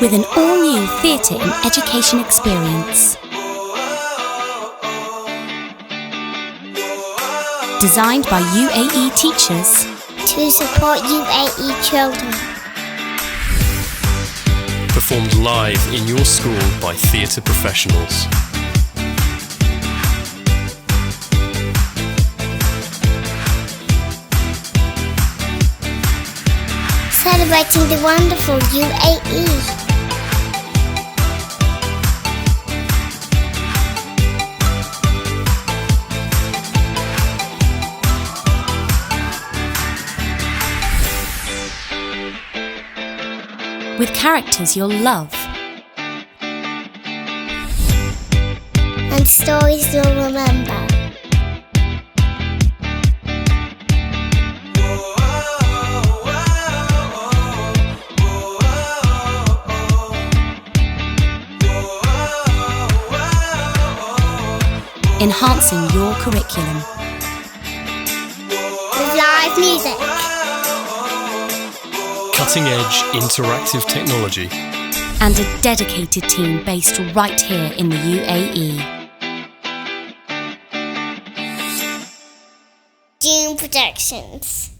with an all-new theatre and education experience. Designed by UAE teachers to support UAE children. Performed live in your school by theatre professionals. Celebrating the wonderful UAE. with characters you'll love. And stories you'll remember. Enhancing your curriculum. With live music. Cutting-edge interactive technology. And a dedicated team based right here in the UAE. Dune Productions.